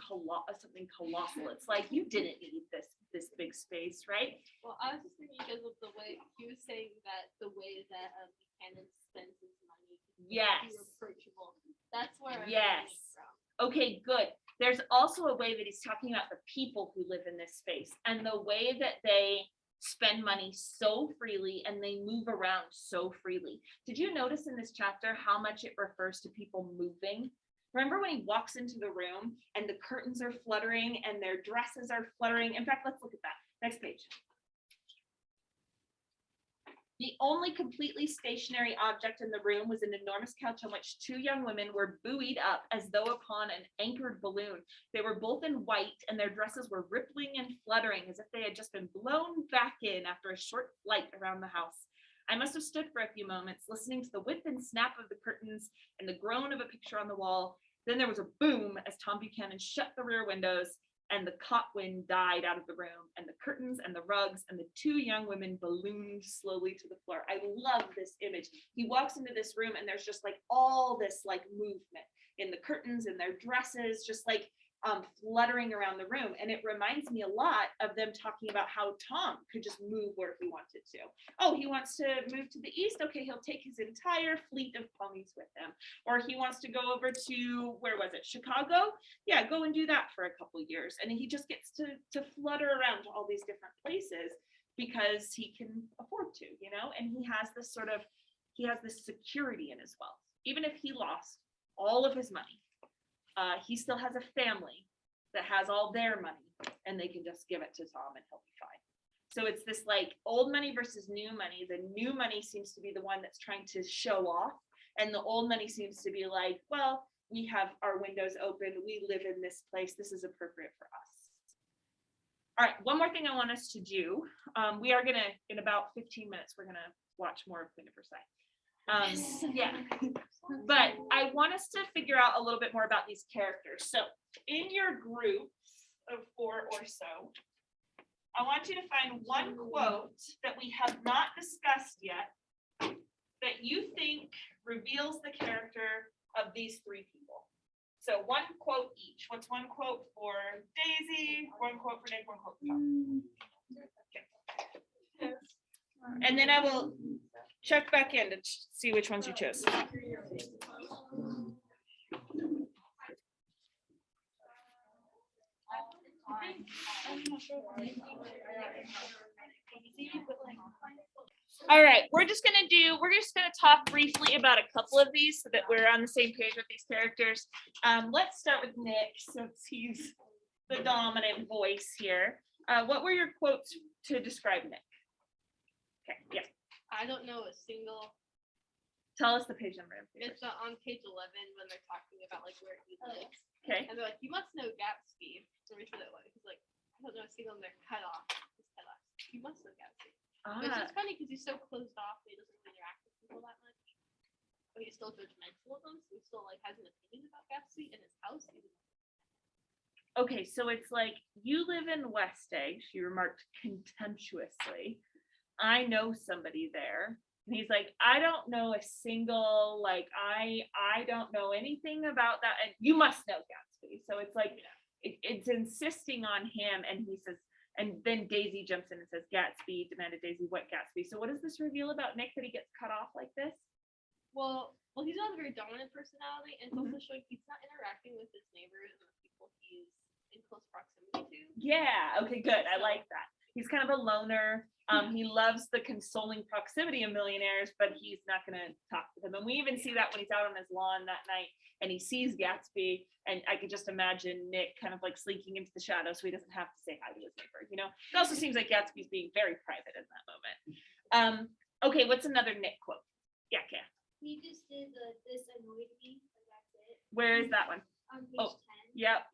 something colossal, it's like, you didn't need this big space, right? Well, I was just thinking because of the way he was saying that the way that Buchanan spends his money. Yes. Approachable. That's where I'm Yes. getting it from. Okay, good. There's also a way that he's talking about the people who live in this space and the way that they spend money so freely and they move around so freely. Did you notice in this chapter how much it refers to people moving? Remember when he walks into the room and the curtains are fluttering and their dresses are fluttering? In fact, let's look at that. Next page. The only completely stationary object in the room was an enormous couch on which two young women were buoyed up as though upon an anchored balloon. They were both in white, and their dresses were rippling and fluttering as if they had just been blown back in after a short flight around the house. I must have stood for a few moments, listening to the whip and snap of the curtains and the groan of a picture on the wall. Then there was a boom as Tom Buchanan shut the rear windows, and the cot wind died out of the room, and the curtains and the rugs and the two young women ballooned slowly to the floor. I love this image. He walks into this room and there's just like all this like movement in the curtains and their dresses, just like fluttering around the room. And it reminds me a lot of them talking about how Tom could just move where he wanted to. Oh, he wants to move to the east. Okay, he'll take his entire fleet of ponies with him. Or he wants to go over to, where was it, Chicago? Yeah, go and do that for a couple years. And he just gets to flutter around to all these different places because he can afford to, you know? And he has this security in his wealth. Even if he lost all of his money, he still has a family that has all their money, and they can just give it to Tom and he'll be fine. So it's this like old money versus new money. The new money seems to be the one that's trying to show off, and the old money seems to be like, well, we have our windows open, we live in this place, this is appropriate for us. All right, one more thing I want us to do. We are gonna, in about 15 minutes, we're gonna watch more of Queen of Versailles. Yeah. But I want us to figure out a little bit more about these characters. So in your groups of 4 or so, I want you to find one quote that we have not discussed yet that you think reveals the character of these 3 people. So one quote each. What's one quote for Daisy, one quote for Nick, one quote for Tom? Okay. And then I will check back in to see which ones you chose. All right, we're just gonna talk briefly about a couple of these so that we're on the same page with these characters. Let's start with Nick, since he's the dominant voice here. What were your quotes to describe Nick? Okay, yeah, I don't know a single. tell us the page number. It's on page 11 when they're talking about like where he lives, Okay, and they're like, "You must know Gatsby." Let me show that one. He's like, "I don't know a single." They're cut off. His cut off. You must know Gatsby. But it's just funny because he's so closed off. He doesn't really interact with people that much. But he's still judgmental of them. So he still like has an opinion about Gatsby in his house. Even okay, so it's like, you live in West Egg, she remarked contemptuously. I know somebody there. And he's like, I don't know a single, like, I don't know anything about that. And you must know Gatsby. So it's like, it's insisting on him. And he says, and then Daisy jumps in and says, Gatsby, demanded Daisy, what Gatsby? So what does this reveal about Nick, that he gets cut off like this? well, he's not a very dominant personality, and it's also showing he's not interacting with his neighbors and the people he's in close proximity to. Yeah, okay, good. I like that. He's kind of a loner. He loves the consoling proximity of millionaires, but he's not going to talk to them. And we even see that when he's out on his lawn that night and he sees Gatsby. And I could just imagine Nick kind of like slinking into the shadows so he doesn't have to say hi to his neighbor. You know, it also seems like Gatsby's being very private in that moment. Okay, what's another Nick quote? Yeah, Kat. He just did this annoyed me, and that's it. Where is that one? On page Oh. 10. Yep.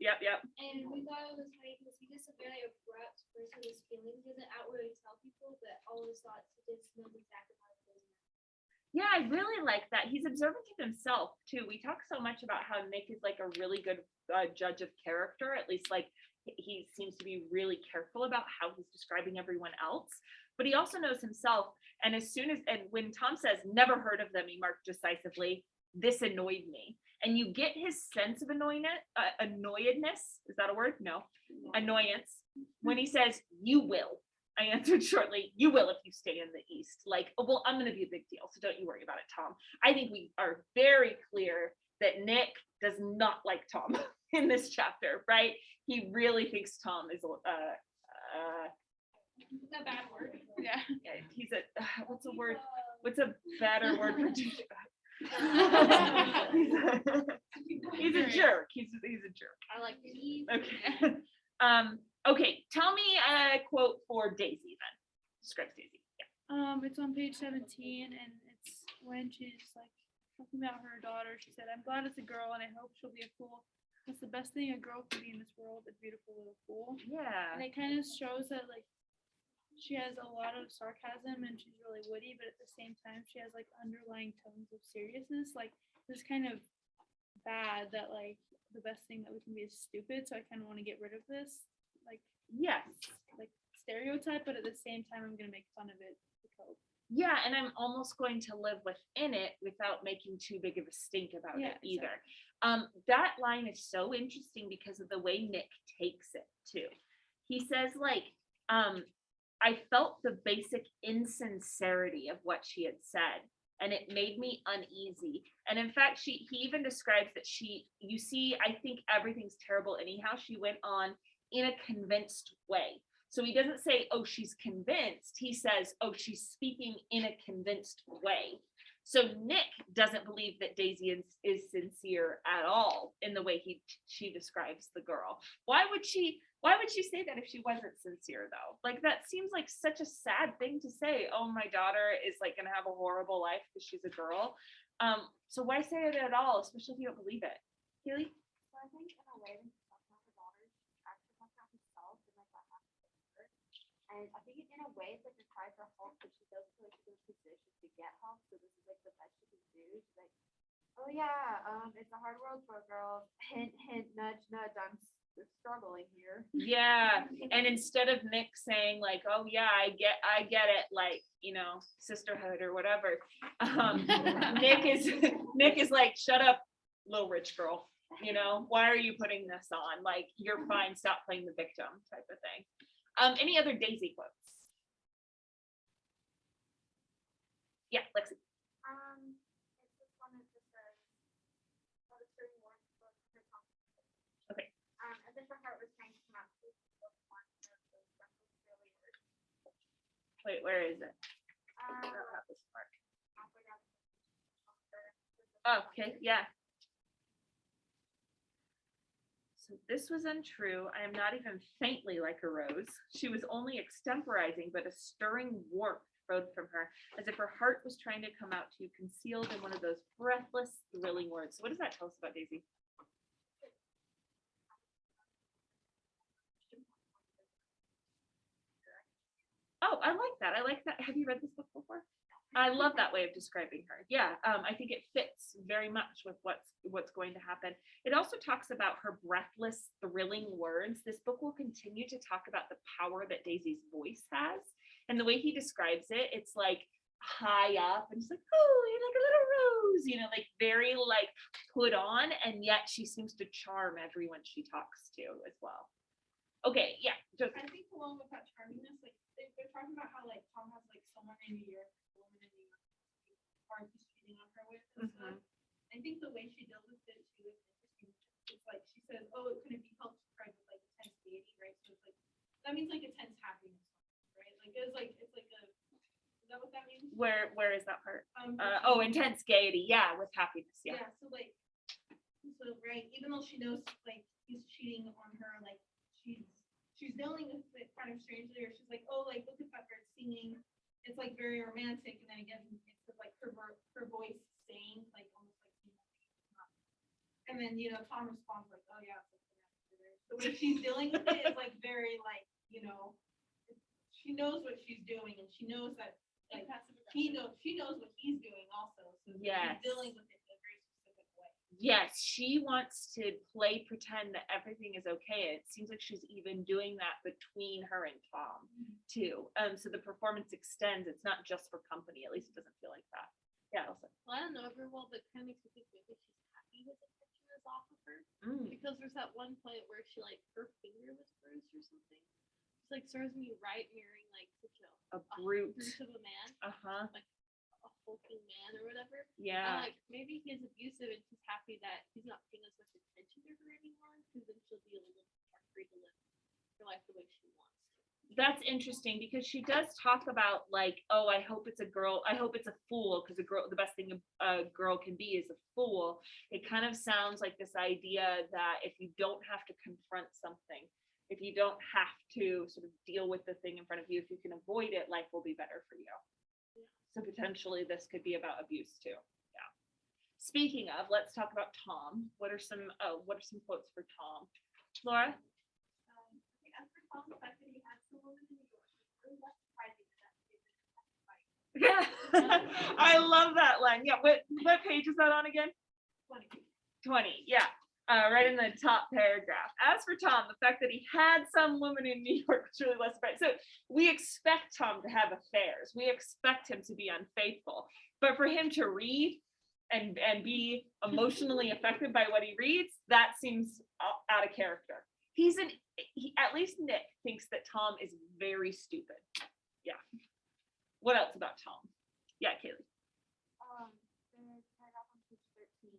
And we thought it was funny because he just a very abrupt person. His feelings doesn't outwardly tell people, but all his thoughts, he just knows exactly how it goes. Yeah, I really like that. He's observant of himself too. We talk so much about how Nick is like a really good judge of character. At least like he seems to be really careful about how he's describing everyone else. But he also knows himself. And when Tom says never heard of them, he marked decisively, this annoyed me. And you get his sense of annoyedness. Is that a word? No. Annoyance. When he says, you will. I answered shortly, you will if you stay in the East. Like, well, I'm going to be a big deal, so don't you worry about it, Tom. I think we are very clear that Nick does not like Tom in this chapter, right? He really thinks Tom is A bad word. Yeah. he's what's a word? What's a better word for he's a jerk. He's a jerk. I like it. Okay. Okay, tell me a quote for Daisy then. Describe Daisy. Yeah. It's on page 17, and it's when she's like talking about her daughter. She said, "I'm glad it's a girl, and I hope she'll be a fool. That's the best thing a girl can be in this world, a beautiful little fool." Yeah. And it kind of shows that like she has a lot of sarcasm and she's really witty, but at the same time she has like underlying tones of seriousness. Like this kind of bad that like the best thing that we can be is stupid. So I kind of want to get rid of this like Yes. like stereotype, but at the same time I'm gonna make fun of it. Yeah, and I'm almost going to live within it without making too big of a stink about Yeah, it either. That line is so interesting because of the way Nick takes it too. He says like, I felt the basic insincerity of what she had said, and it made me uneasy. And in fact, he even describes that you see, I think everything's terrible anyhow. She went on in a convinced way. So he doesn't say, oh, she's convinced. He says, oh, she's speaking in a convinced way. So Nick doesn't believe that Daisy is sincere at all in the way she describes the girl. Why would she say that if she wasn't sincere though? Like that seems like such a sad thing to say. Oh, my daughter is like gonna have a horrible life because she's a girl. So why say it at all, especially if you don't believe it? Keely? So I think in a way, when he's talking about her daughter, she's actually talking about himself and like what happened to her. And I think in a way it's like a cry for help, but she doesn't feel like she's in a position to get help. So this is like the best she can do. She's like, oh yeah, it's a hard world for a girl. Hint, hint, nudge, nudge. I'm struggling here. Yeah, and instead of Nick saying like, oh yeah, I get it, like, you know, sisterhood or whatever, Nick is like, shut up, little rich girl, you know, why are you putting this on? Like, you're fine, stop playing the victim type of thing. Any other Daisy quotes? Yeah, Lexi. It's this one that just says, "What a certain word spoke her tongue." Okay. As if her heart was trying to come out. She spoke one of those breathless, silly words. Wait, where is it? Um, I don't have this part. halfway down Oh, okay, yeah. So this was untrue. I am not even faintly like a rose. She was only extemporizing, but a stirring warmth flowed from her, as if her heart was trying to come out to you, concealed in one of those breathless, thrilling words. So what does that tell us about Daisy? Oh, I like that. I like that. Have you read this book before? I love that way of describing her. Yeah, I think it fits very much with what's going to happen. It also talks about her breathless, thrilling words. This book will continue to talk about the power that Daisy's voice has, and the way he describes it, it's like high up, and she's like, "Oh, you're like a little rose," you know, like very like put on, and yet she seems to charm everyone she talks to as well. Okay, yeah, just I think along with that charmingness, like they're talking about how like Tom has like someone in New York, a woman in New York, or he's cheating on her with and stuff. I think the way she deals with it too is interesting. It's like she says, "Oh, it couldn't be helped described with like intense gaiety," right? So it's like that means like intense happiness, right? Like it's like a. Is that what that means? where is that part? But Oh, intense gaiety. Yeah, with happiness. Yeah. Yeah. So like, so right, even though she knows like he's cheating on her, like she's dealing with it kind of strangely, or she's like, "Oh, like look at that bird singing." It's like very romantic, and then again, it's like her voice saying like almost like, and then Tom responds like, "Oh yeah." It's like, so when she's dealing with it, it's like very like she knows what she's doing, and she knows that like she knows what he's doing also. So Yes. she's dealing with it in a very specific way. Yes, she wants to play pretend that everything is okay. It seems like she's even doing that between her and Tom too. So the performance extends. It's not just for company. At least it doesn't feel like that. Yeah, Elsa. Well, I don't know very well, but kind of makes me think maybe she's happy his attention is off of her. Because there's that one point where she like her finger was bruised or something. It's like serves me right mirroring like such A brute. of a man, Uh-huh. like a hulking man or whatever. Yeah. Like maybe he's abusive and she's happy that he's not paying as much attention to her anymore, because then she'll be a little more free to live her life the way she wants to. That's interesting because she does talk about like, oh, I hope it's a girl. I hope it's a fool, because the best thing a girl can be is a fool. It kind of sounds like this idea that if you don't have to confront something, if you don't have to sort of deal with the thing in front of you, if you can avoid it, life will be better for you. Yeah. So potentially this could be about abuse too. Yeah. Speaking of, let's talk about Tom. What are some quotes for Tom? Laura? As for Tom's fact that he had some woman in New York, it's really less surprising that I love that line. Yeah, what page is that on again? 20, yeah. Right in the top paragraph. As for Tom, the fact that he had some woman in New York was really less surprising. So we expect Tom to have affairs. We expect him to be unfaithful. But for him to read and be emotionally affected by what he reads, that seems out of character. At least Nick thinks that Tom is very stupid. Yeah. What else about Tom? Yeah, Kaylee. The paragraph on page 13,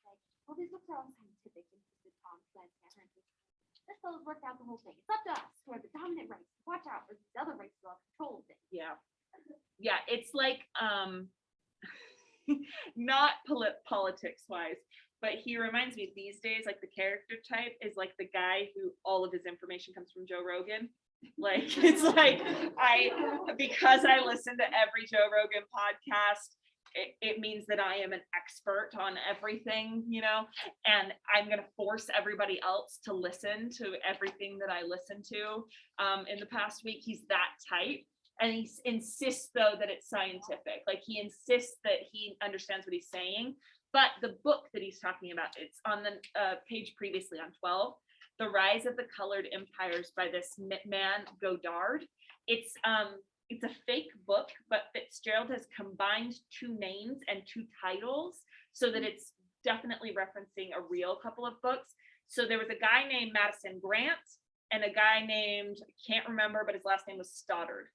like, "Well, these books are all scientific," insisted Tom, glancing at her and thinking, "This fellow's worked out the whole thing. It's up to us, who are the dominant race. Watch out, or these other races will have control of things." Yeah. Yeah, it's like not politics wise, but he reminds me these days, like the character type is like the guy who all of his information comes from Joe Rogan. Like it's like because I listen to every Joe Rogan podcast, it means that I am an expert on everything, and I'm going to force everybody else to listen to everything that I listen to. In the past week, he's that type. And he insists, though, that it's scientific. Like he insists that he understands what he's saying. But the book that he's talking about, it's on the page previously on 12, The Rise of the Colored Empires by this man, Godard. It's a fake book, but Fitzgerald has combined 2 names and 2 titles so that it's definitely referencing a real couple of books. So there was a guy named Madison Grant and a guy named, I can't remember, but his last name was Stoddard.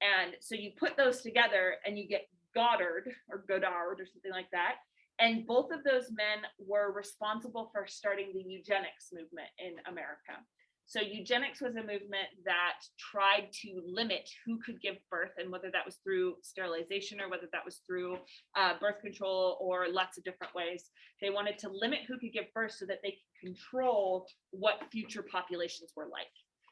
And so you put those together and you get Goddard or something like that. And both of those men were responsible for starting the eugenics movement in America. So eugenics was a movement that tried to limit who could give birth, and whether that was through sterilization or whether that was through birth control or lots of different ways. They wanted to limit who could give birth so that they could control what future populations were like.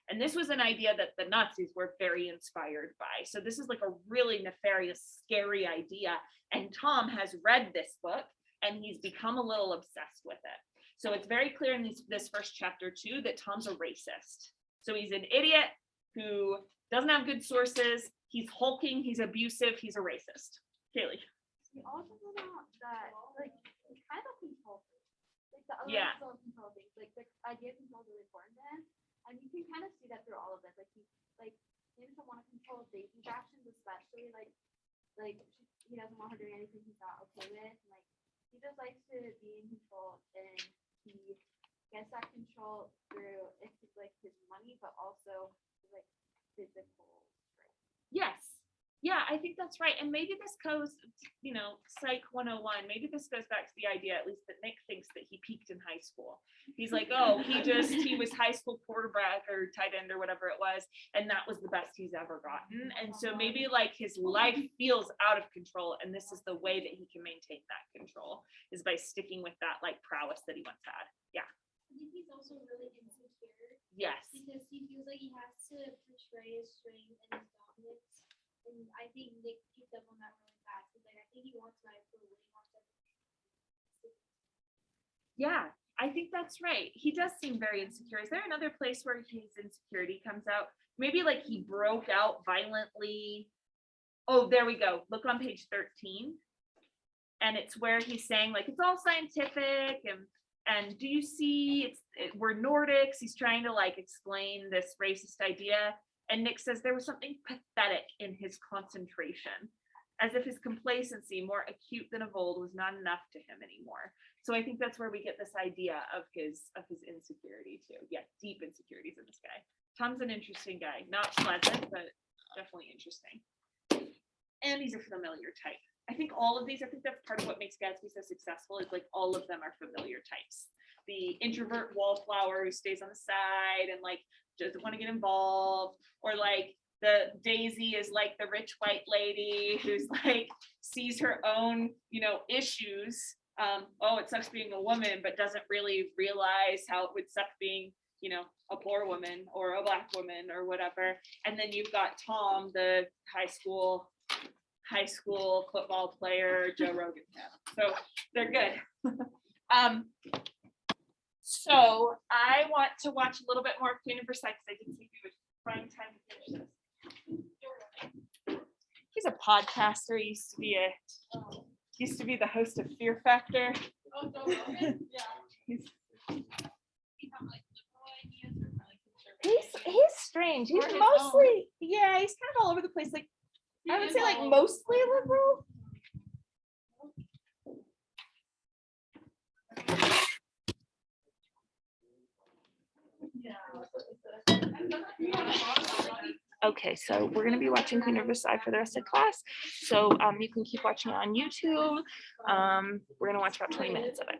And this was an idea that the Nazis were very inspired by. So this is like a really nefarious, scary idea. And Tom has read this book and he's become a little obsessed with it. So it's very clear in this first chapter too, that Tom's a racist. So he's an idiot who doesn't have good sources. He's hulking, he's abusive, he's a racist. Kaylee. We also know that, like, it's kind of control thing. Like, the other Yeah. ones don't control things. Like, the idea of control is really important to him. And you can kind of see that through all of this. Like, he doesn't want to control Daisy's actions, especially, he doesn't want her doing anything he's not okay with. And, like, he just likes to be in control, and he gets that control through, his money, but also, like, physical strength. Yes. Yeah, I think that's right. And maybe this goes, Psych 101, maybe this goes back to the idea, at least that Nick thinks that he peaked in high school. He's like, oh, he was high school quarterback or tight end or whatever it was, and that was the best he's ever gotten. And so maybe like his life feels out of control, and this is the way that he can maintain that control, is by sticking with that like prowess that he once had. Yeah. I think he's also really insecure Yes. because he feels like he has to portray his strength and his dominance. And I think Nick picked up on that really fast. Because I think he wants my approval. He wants everything. Yeah, I think that's right. He does seem very insecure. Is there another place where his insecurity comes out? Maybe like he broke out violently. Oh, there we go. Look on page 13. And it's where he's saying like, it's all scientific. And do you see, we're Nordics. He's trying to like explain this racist idea. And Nick says there was something pathetic in his concentration, as if his complacency, more acute than of old, was not enough to him anymore. So I think that's where we get this idea of his insecurity too. Yeah, deep insecurities in this guy. Tom's an interesting guy, not pleasant, but definitely interesting. And he's a familiar type. I think that's part of what makes Gatsby so successful, is like all of them are familiar types. The introvert wallflower who stays on the side and like doesn't want to get involved, or like the Daisy is like the rich white lady who's like sees her own, issues. It sucks being a woman, but doesn't really realize how it would suck being, a poor woman or a Black woman or whatever. And then you've got Tom, the high school football player, Joe Rogan. So they're good. So I want to watch a little bit more of Queen of Versailles because I didn't think we would find time to finish this. He's a podcaster. He used to be the host of Fear Factor. Oh, Joe Rogan? Yeah. He's He's strange. He's Or his mostly, he's kind of all over the place. Like I would say like mostly liberal. Okay, so we're going to be watching Queen of Versailles for the rest of class. So you can keep watching it on YouTube. We're going to watch about 20 minutes of it.